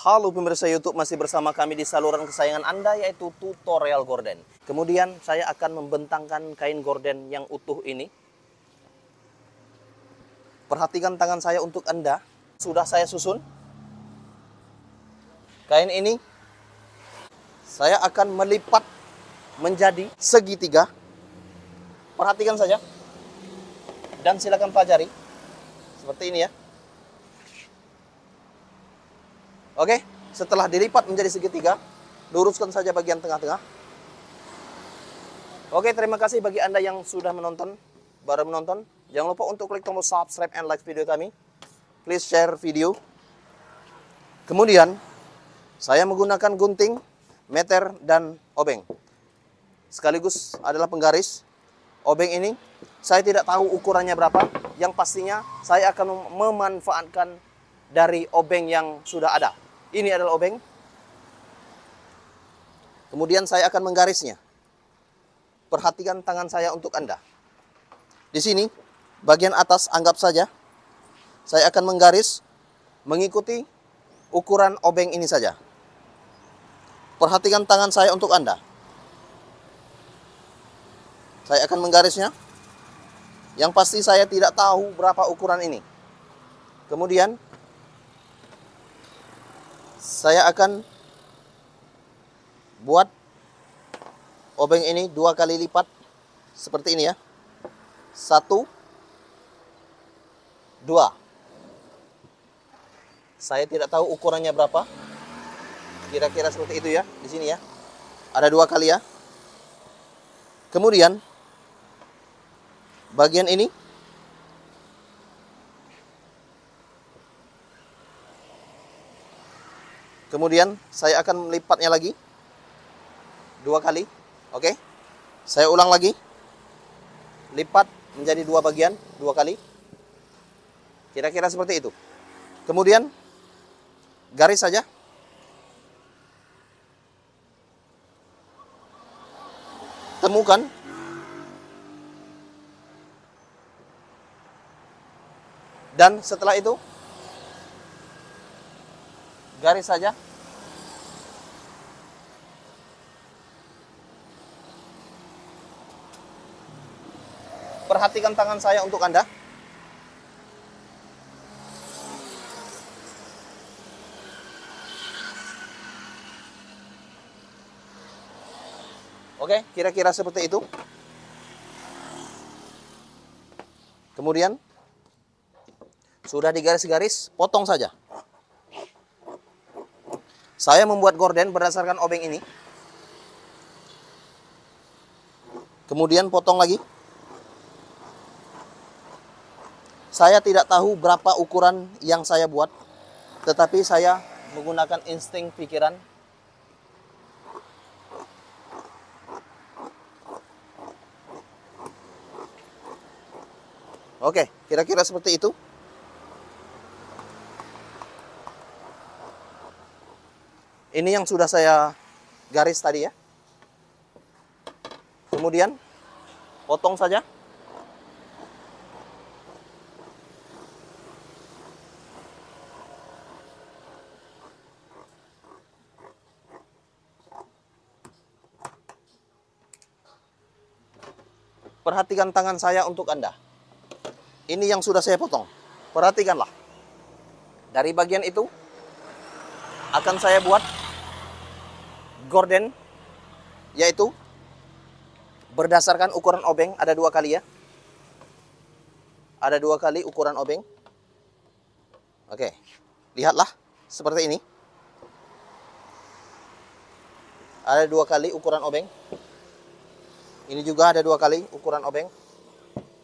Halo pemirsa YouTube, masih bersama kami di saluran kesayangan Anda, yaitu tutorial gorden. Kemudian saya akan membentangkan kain gorden yang utuh ini. Perhatikan tangan saya untuk Anda. Sudah saya susun. Kain ini saya akan melipat menjadi segitiga. Perhatikan saja. Dan silakan pelajari. Seperti ini ya. Oke, setelah dilipat menjadi segitiga, luruskan saja bagian tengah-tengah. Oke, terima kasih bagi Anda yang sudah menonton, baru menonton. Jangan lupa untuk klik tombol subscribe and like video kami. Please share video. Kemudian, saya menggunakan gunting, meter, dan obeng. Sekaligus adalah penggaris. Obeng ini, saya tidak tahu ukurannya berapa. Yang pastinya, saya akan memanfaatkan dari obeng yang sudah ada. Ini adalah obeng. Kemudian saya akan menggarisnya. Perhatikan tangan saya untuk Anda. Di sini, bagian atas anggap saja. Saya akan menggaris mengikuti ukuran obeng ini saja. Perhatikan tangan saya untuk Anda. Saya akan menggarisnya. Yang pasti saya tidak tahu berapa ukuran ini. Kemudian, saya akan buat obeng ini 2 kali lipat seperti ini ya. 1, 2. Saya tidak tahu ukurannya berapa. Kira-kira seperti itu ya, di sini ya. Ada 2 kali ya. Kemudian bagian ini kemudian saya akan melipatnya lagi 2 kali. Oke. Saya ulang lagi. Lipat menjadi 2 bagian 2 kali. Kira-kira seperti itu. Kemudian garis saja. Temukan. Dan setelah itu garis saja. Perhatikan tangan saya untuk Anda. Oke, kira-kira seperti itu. Kemudian sudah digaris-garis, potong saja. Saya membuat gorden berdasarkan obeng ini. Kemudian potong lagi. Saya tidak tahu berapa ukuran yang saya buat, tetapi saya menggunakan insting pikiran. Oke, kira-kira seperti itu. Ini yang sudah saya garis tadi ya. Kemudian potong saja. Perhatikan tangan saya untuk Anda. Ini yang sudah saya potong. Perhatikanlah. Dari bagian itu akan saya buat gorden, yaitu berdasarkan ukuran obeng. Ada 2 kali ya. Ada 2 kali ukuran obeng. Oke, lihatlah seperti ini. Ada 2 kali ukuran obeng. Ini juga ada 2 kali ukuran obeng.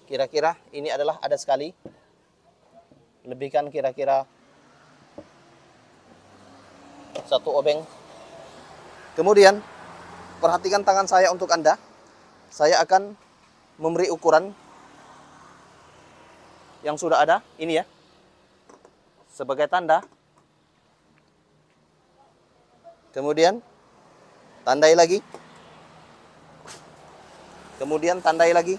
Kira-kira ini adalah ada sekali. Lebihkan kira-kira 1 obeng. Kemudian perhatikan tangan saya untuk Anda. Saya akan memberi ukuran yang sudah ada. Ini ya. Sebagai tanda. Kemudian tandai lagi. Kemudian tandai lagi.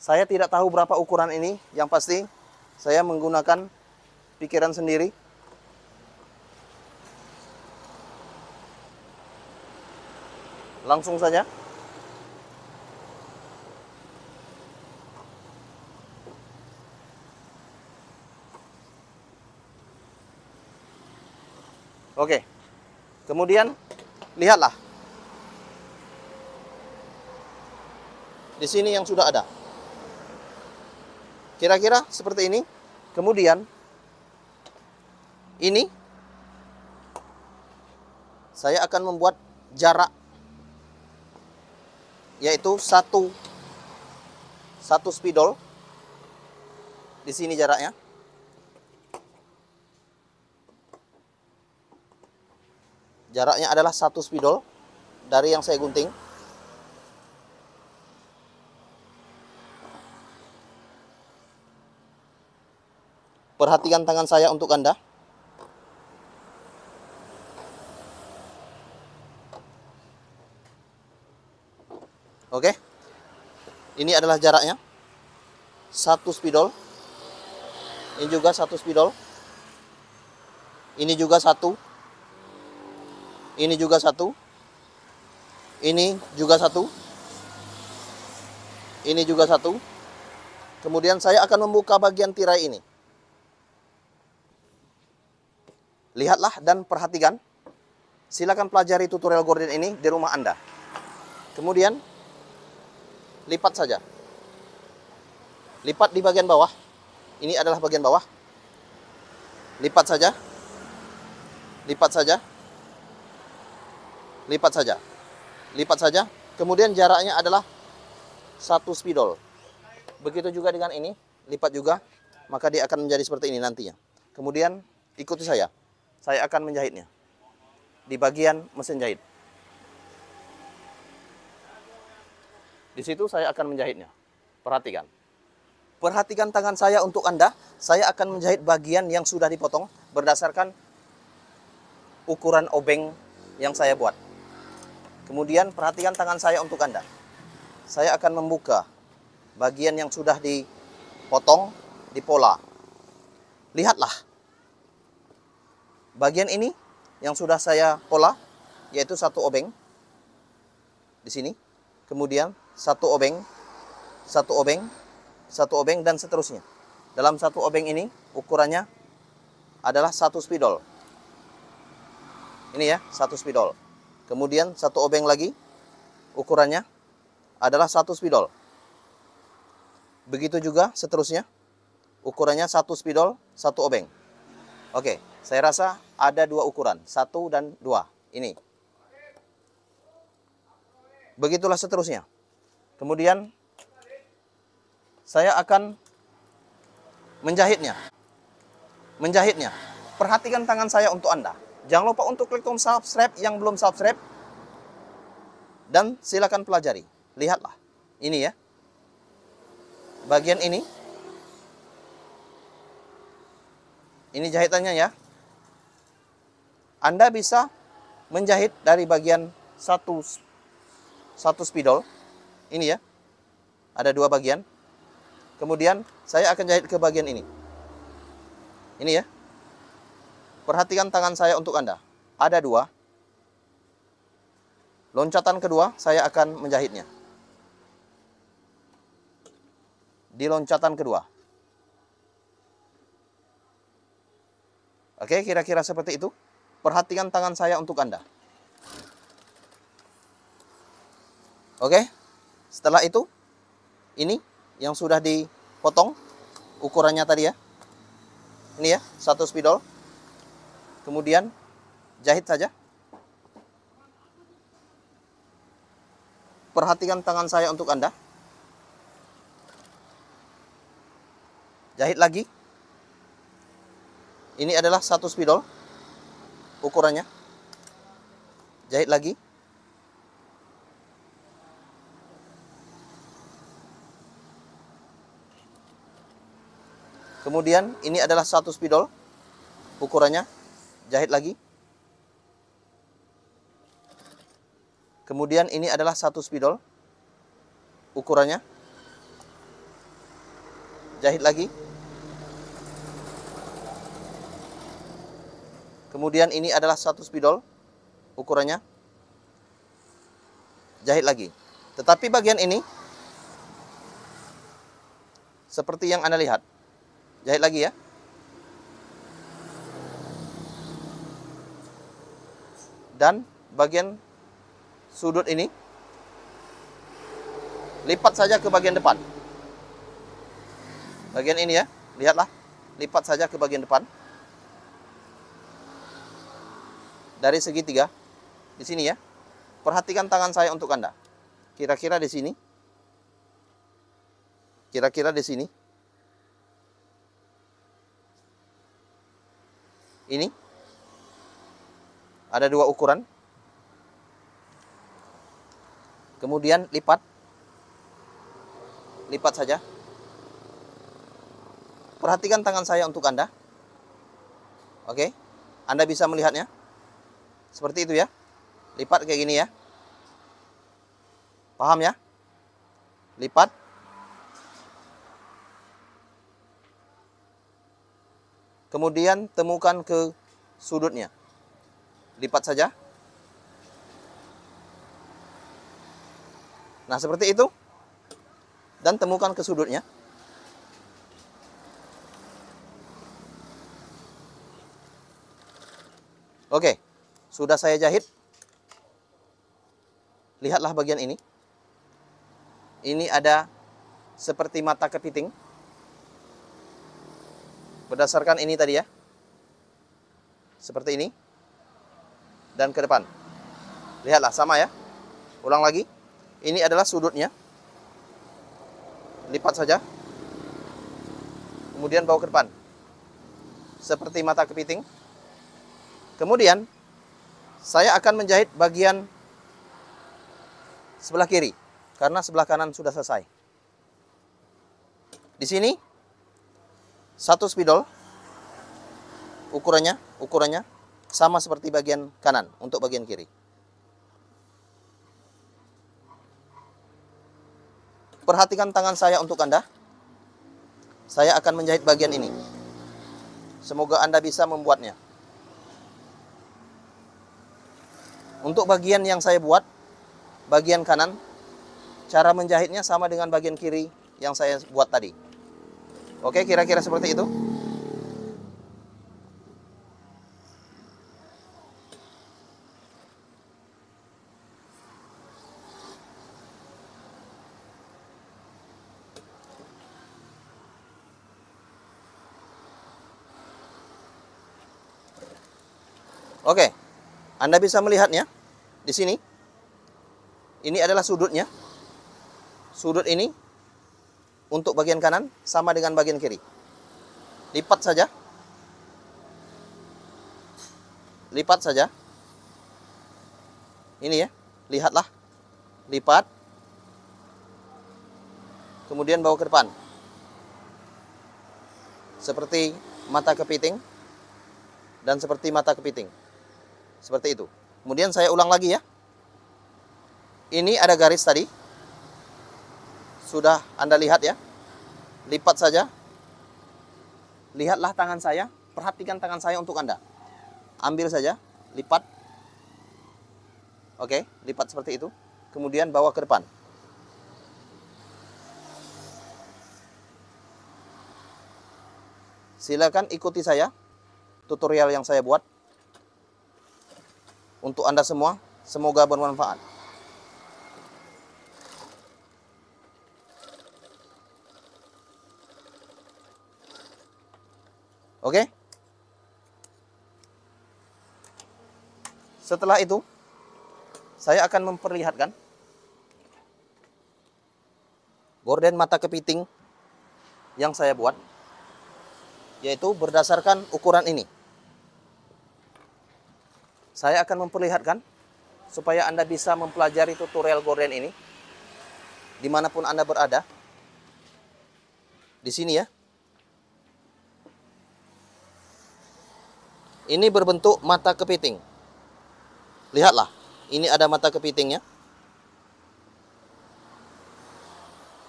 Saya tidak tahu berapa ukuran ini. Yang pasti saya menggunakan pikiran sendiri. Langsung saja. Oke. Kemudian lihatlah. Di sini yang sudah ada. Kira-kira seperti ini. Kemudian ini saya akan membuat jarak, yaitu satu spidol. Di sini jaraknya. Jaraknya adalah 1 spidol dari yang saya gunting. Perhatikan tangan saya untuk Anda. Oke. Ini adalah jaraknya. 1 spidol. Ini juga 1 spidol. Ini juga 1. Ini juga 1. Ini juga 1. Ini juga 1. Kemudian saya akan membuka bagian tirai ini. Lihatlah dan perhatikan. Silakan pelajari tutorial gorden ini di rumah Anda. Kemudian lipat saja. Lipat di bagian bawah. Ini adalah bagian bawah. Lipat saja. Lipat saja. Lipat saja. Lipat saja. Kemudian jaraknya adalah 1 spidol. Begitu juga dengan ini. Lipat juga. Maka dia akan menjadi seperti ini nantinya. Kemudian ikuti saya. Saya akan menjahitnya di bagian mesin jahit. Di situ saya akan menjahitnya. Perhatikan. Perhatikan tangan saya untuk Anda. Saya akan menjahit bagian yang sudah dipotong berdasarkan ukuran obeng yang saya buat. Kemudian perhatikan tangan saya untuk Anda. Saya akan membuka bagian yang sudah dipotong di pola. Lihatlah. Bagian ini yang sudah saya pola, yaitu 1 obeng. Di sini. Kemudian 1 obeng, 1 obeng, 1 obeng, dan seterusnya. Dalam 1 obeng ini, ukurannya adalah 1 spidol. Ini ya, 1 spidol. Kemudian 1 obeng lagi, ukurannya adalah 1 spidol. Begitu juga seterusnya, ukurannya 1 spidol, 1 obeng. Oke, saya rasa ada 2 ukuran, 1 dan 2. Ini. Begitulah seterusnya. Kemudian saya akan menjahitnya. Menjahitnya. Perhatikan tangan saya untuk Anda. Jangan lupa untuk klik tombol subscribe yang belum subscribe. Dan silakan pelajari. Lihatlah. Ini ya. Bagian ini. Ini jahitannya ya. Anda bisa menjahit dari bagian satu spidol. Ini ya. Ada 2 bagian. Kemudian saya akan jahit ke bagian ini. Ini ya. Perhatikan tangan saya untuk Anda. Ada 2. Loncatan kedua saya akan menjahitnya. Di loncatan kedua. Oke, kira-kira seperti itu. Perhatikan tangan saya untuk Anda. Oke, setelah itu, ini yang sudah dipotong, ukurannya tadi ya. Ini ya, 1 spidol. Kemudian, jahit saja. Perhatikan tangan saya untuk Anda. Jahit lagi. Ini adalah 1 spidol ukurannya. Jahit lagi. Kemudian ini adalah 1 spidol ukurannya. Jahit lagi. Kemudian ini adalah 1 spidol ukurannya. Jahit lagi. Kemudian ini adalah 1 spidol ukurannya. Jahit lagi. Tetapi bagian ini seperti yang Anda lihat. Jahit lagi ya. Dan bagian sudut ini lipat saja ke bagian depan. Bagian ini ya, lihatlah. Lipat saja ke bagian depan. Dari segitiga di sini ya. Perhatikan tangan saya untuk Anda. Kira-kira di sini. Kira-kira di sini. Ini ada 2 ukuran. Kemudian lipat. Lipat saja. Perhatikan tangan saya untuk Anda. Oke. Anda bisa melihatnya. Seperti itu ya. Lipat kayak gini ya. Paham ya? Lipat. Kemudian temukan ke sudutnya. Lipat saja. Nah, seperti itu. Dan temukan ke sudutnya. Oke. Sudah saya jahit. Lihatlah bagian ini. Ini ada seperti mata kepiting. Berdasarkan ini tadi ya. Seperti ini. Dan ke depan. Lihatlah, sama ya. Ulang lagi. Ini adalah sudutnya. Lipat saja. Kemudian bawa ke depan. Seperti mata kepiting. Kemudian saya akan menjahit bagian sebelah kiri, karena sebelah kanan sudah selesai. Di sini 1 spidol ukurannya sama seperti bagian kanan untuk bagian kiri. Perhatikan tangan saya untuk Anda. Saya akan menjahit bagian ini. Semoga Anda bisa membuatnya. Untuk bagian yang saya buat, bagian kanan, cara menjahitnya sama dengan bagian kiri yang saya buat tadi. Oke, kira-kira seperti itu. Oke, Anda bisa melihatnya di sini. Ini adalah sudutnya. Sudut ini untuk bagian kanan sama dengan bagian kiri. Lipat saja. Lipat saja. Ini ya, lihatlah. Lipat. Kemudian bawa ke depan. Seperti mata kepiting dan seperti mata kepiting. Seperti itu. Kemudian saya ulang lagi ya. Ini ada garis tadi. Sudah Anda lihat ya. Lipat saja. Lihatlah tangan saya. Perhatikan tangan saya untuk Anda. Ambil saja. Lipat. Oke, lipat seperti itu. Kemudian bawa ke depan. Silakan ikuti saya. Tutorial yang saya buat. Untuk Anda semua, semoga bermanfaat. Oke? Setelah itu, saya akan memperlihatkan gorden mata kepiting yang saya buat, yaitu berdasarkan ukuran ini. Saya akan memperlihatkan supaya Anda bisa mempelajari tutorial gorden ini dimanapun Anda berada. Di sini ya. Ini berbentuk mata kepiting. Lihatlah, ini ada mata kepitingnya.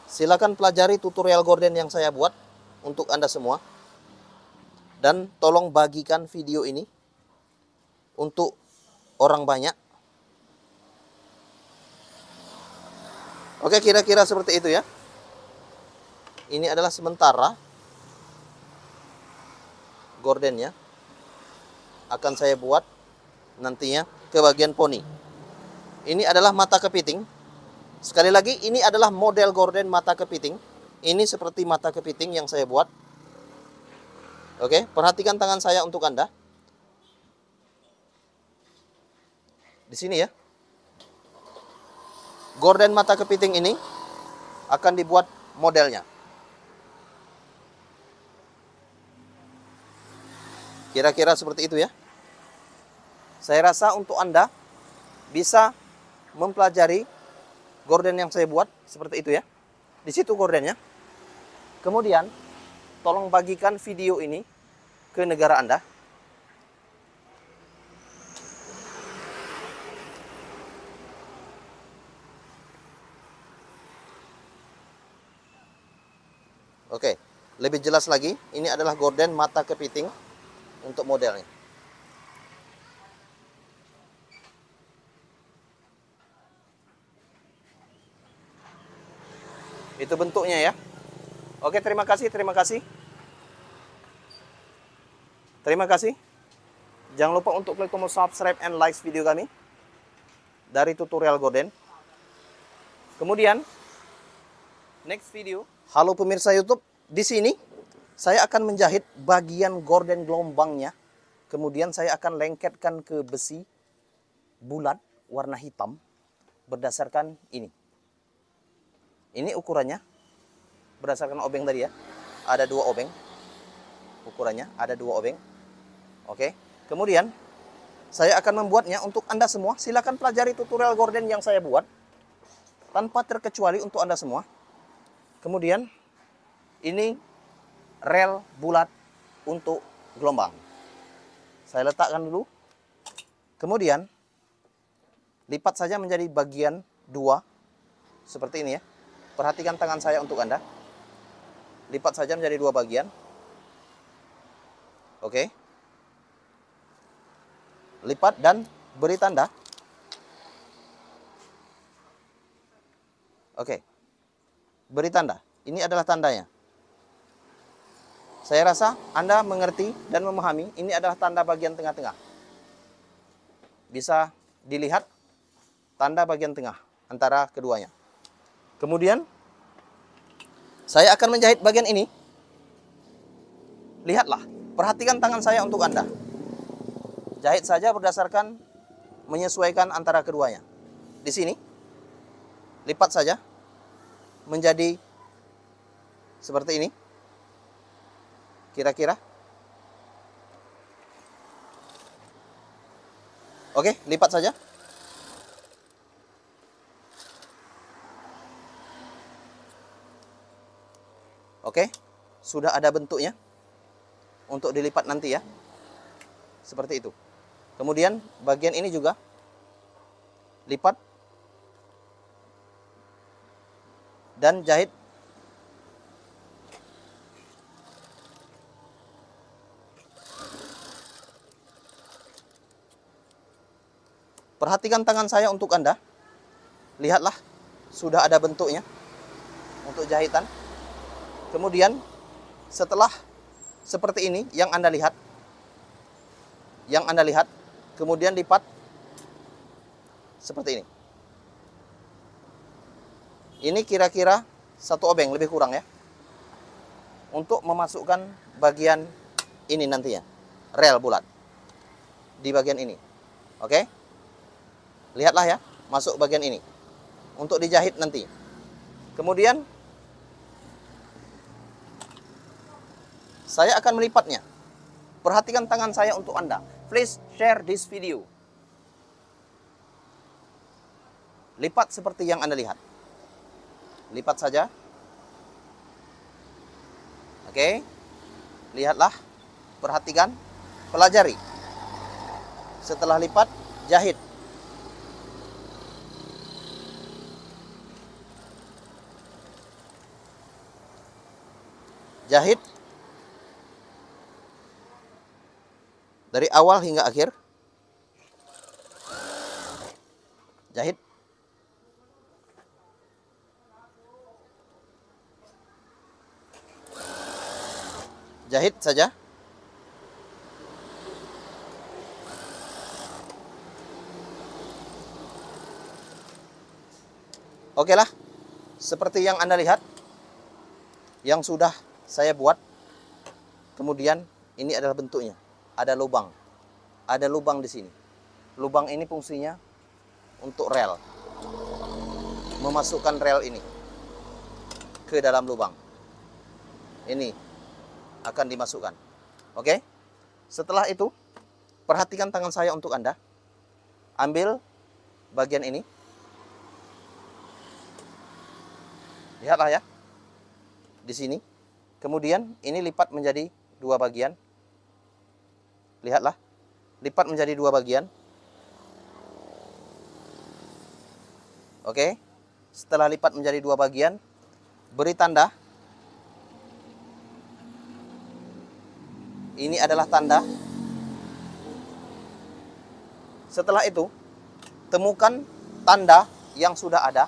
Silakan pelajari tutorial gorden yang saya buat untuk Anda semua. Dan tolong bagikan video ini untuk orang banyak. Oke, kira-kira seperti itu ya. Ini adalah sementara gordennya. Akan saya buat nantinya ke bagian poni. Ini adalah mata kepiting. Sekali lagi, ini adalah model gorden mata kepiting. Ini seperti mata kepiting yang saya buat. Oke, perhatikan tangan saya untuk Anda. Di sini ya. Gorden mata kepiting ini akan dibuat modelnya. Kira-kira seperti itu ya. Saya rasa untuk Anda bisa mempelajari gorden yang saya buat seperti itu ya. Di situ gordennya. Kemudian, tolong bagikan video ini ke negara Anda. Oke, lebih jelas lagi, ini adalah gorden mata kepiting untuk modelnya. Itu bentuknya ya. Oke, terima kasih, terima kasih. Terima kasih. Jangan lupa untuk klik tombol subscribe and like video kami dari tutorial gorden. Kemudian, next video. Halo pemirsa YouTube, di sini saya akan menjahit bagian gorden gelombangnya. Kemudian saya akan lengketkan ke besi bulat warna hitam berdasarkan ini. Ini ukurannya berdasarkan obeng tadi ya. Ada 2 obeng. Ukurannya ada 2 obeng. Oke. Kemudian saya akan membuatnya untuk Anda semua. Silakan pelajari tutorial gorden yang saya buat tanpa terkecuali untuk Anda semua. Kemudian ini rel bulat untuk gelombang. Saya letakkan dulu. Kemudian lipat saja menjadi bagian 2 seperti ini ya. Perhatikan tangan saya untuk Anda. Lipat saja menjadi 2 bagian. Oke. Lipat dan beri tanda. Oke. Beri tanda. Ini adalah tandanya. Saya rasa Anda mengerti dan memahami. Ini adalah tanda bagian tengah-tengah. Bisa dilihat tanda bagian tengah antara keduanya. Kemudian saya akan menjahit bagian ini. Lihatlah, perhatikan tangan saya untuk Anda. Jahit saja berdasarkan menyesuaikan antara keduanya. Di sini lipat saja menjadi seperti ini. Kira-kira. Oke, lipat saja. Oke, sudah ada bentuknya untuk dilipat nanti ya. Seperti itu. Kemudian bagian ini juga lipat dan jahit. Perhatikan tangan saya untuk Anda. Lihatlah, sudah ada bentuknya untuk jahitan. Kemudian setelah seperti ini yang Anda lihat, kemudian lipat seperti ini. Ini kira-kira 1 obeng lebih kurang ya. Untuk memasukkan bagian ini nantinya, rel bulat di bagian ini. Oke? Lihatlah ya, masuk bagian ini untuk dijahit nanti. Kemudian saya akan melipatnya. Perhatikan tangan saya untuk Anda. Please share this video. Lipat seperti yang Anda lihat. Lipat saja. Oke. Lihatlah. Perhatikan. Pelajari. Setelah lipat, jahit. Jahit dari awal hingga akhir. Jahit. Jahit saja. Oke lah, seperti yang Anda lihat, yang sudah saya buat. Kemudian ini adalah bentuknya. Ada lubang. Ada lubang di sini. Lubang ini fungsinya untuk rel. Memasukkan rel ini ke dalam lubang. Ini akan dimasukkan. Oke? Setelah itu, perhatikan tangan saya untuk Anda. Ambil bagian ini. Lihatlah ya. Di sini. Kemudian ini lipat menjadi 2 bagian. Lihatlah. Lipat menjadi 2 bagian. Oke. Setelah lipat menjadi 2 bagian, beri tanda. Ini adalah tanda. Setelah itu, temukan tanda yang sudah ada.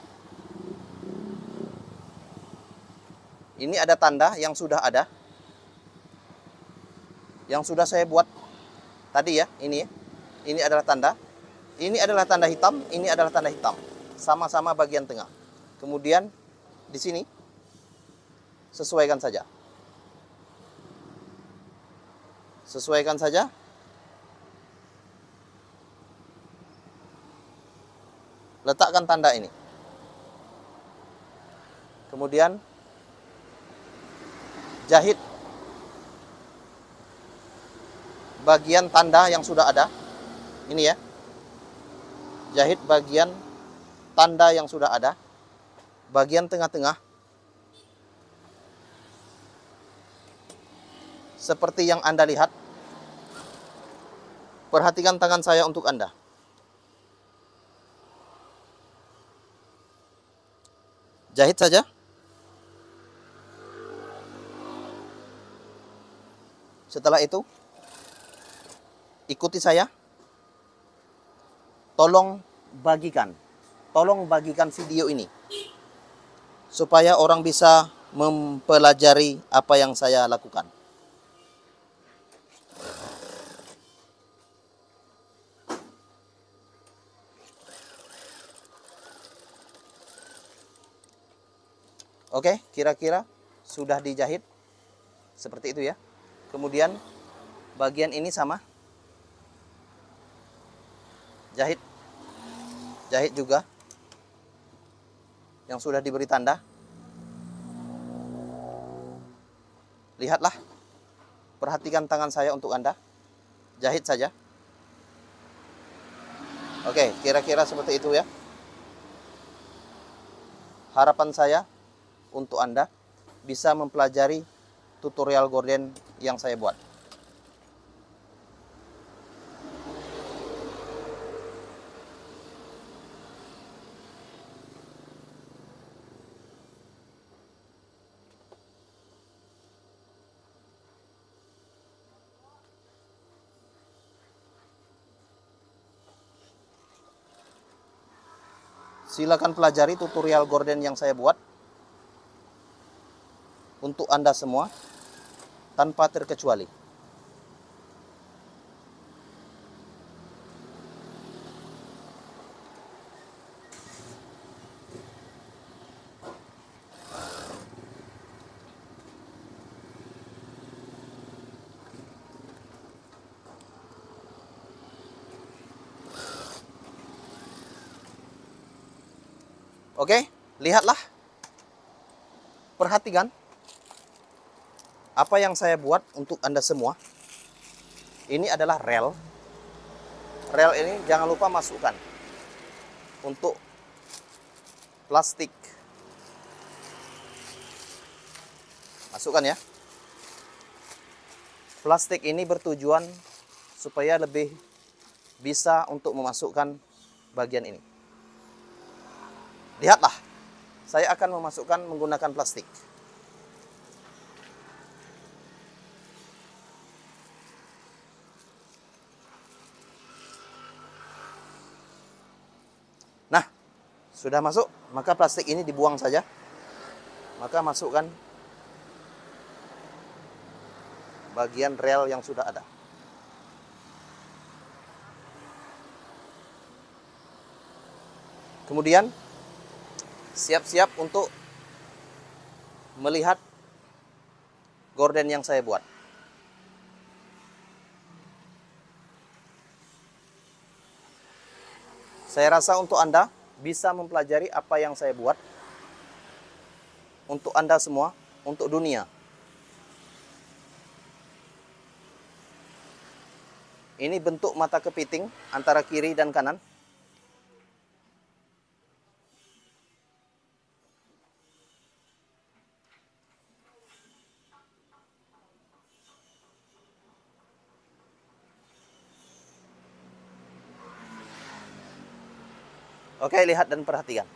Ini ada tanda yang sudah ada. Yang sudah saya buat tadi ya, ini ya. Ini adalah tanda. Ini adalah tanda hitam, ini adalah tanda hitam. Sama-sama bagian tengah. Kemudian di sini sesuaikan saja. Sesuaikan saja. Letakkan tanda ini. Kemudian jahit bagian tanda yang sudah ada. Ini ya. Jahit bagian tanda yang sudah ada. Bagian tengah-tengah. Seperti yang Anda lihat. Perhatikan tangan saya untuk Anda. Jahit saja. Setelah itu, ikuti saya. Tolong bagikan video ini. Supaya orang bisa mempelajari apa yang saya lakukan. Oke, kira-kira sudah dijahit. Seperti itu ya. Kemudian bagian ini sama. Jahit. Jahit juga. Yang sudah diberi tanda. Lihatlah. Perhatikan tangan saya untuk Anda. Jahit saja. Oke, kira-kira seperti itu ya. Harapan saya untuk Anda bisa mempelajari tutorial gorden yang saya buat. Silakan pelajari tutorial gorden yang saya buat untuk Anda semua tanpa terkecuali. Oke, lihatlah. Perhatikan apa yang saya buat untuk Anda semua. Ini adalah rel. Rel ini jangan lupa masukkan untuk plastik. Masukkan ya. Plastik ini bertujuan supaya lebih bisa untuk memasukkan bagian ini. Lihatlah, saya akan memasukkan menggunakan plastik. Nah, Sudah masuk, maka plastik ini dibuang saja. Maka masukkan bagian rel yang sudah ada. Kemudian siap-siap untuk melihat gorden yang saya buat. Saya rasa untuk Anda bisa mempelajari apa yang saya buat. Untuk Anda semua, untuk dunia. Ini bentuk mata kepiting antara kiri dan kanan. Oke, lihat dan perhatikan.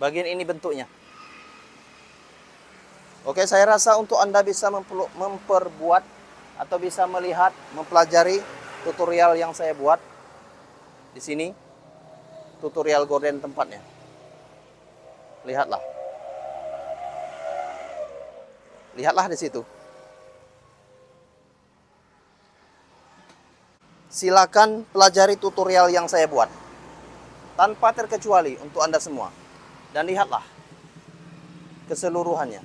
Bagian ini bentuknya. Oke, saya rasa untuk Anda bisa memperbuat atau bisa melihat, mempelajari tutorial yang saya buat di sini. Tutorial gorden tempatnya. Lihatlah. Lihatlah di situ. Silakan pelajari tutorial yang saya buat. Tanpa terkecuali untuk Anda semua. Dan lihatlah keseluruhannya.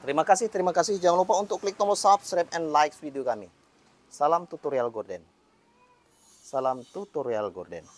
Terima kasih. Jangan lupa untuk klik tombol subscribe and like video kami. Salam tutorial gorden. Salam tutorial gorden.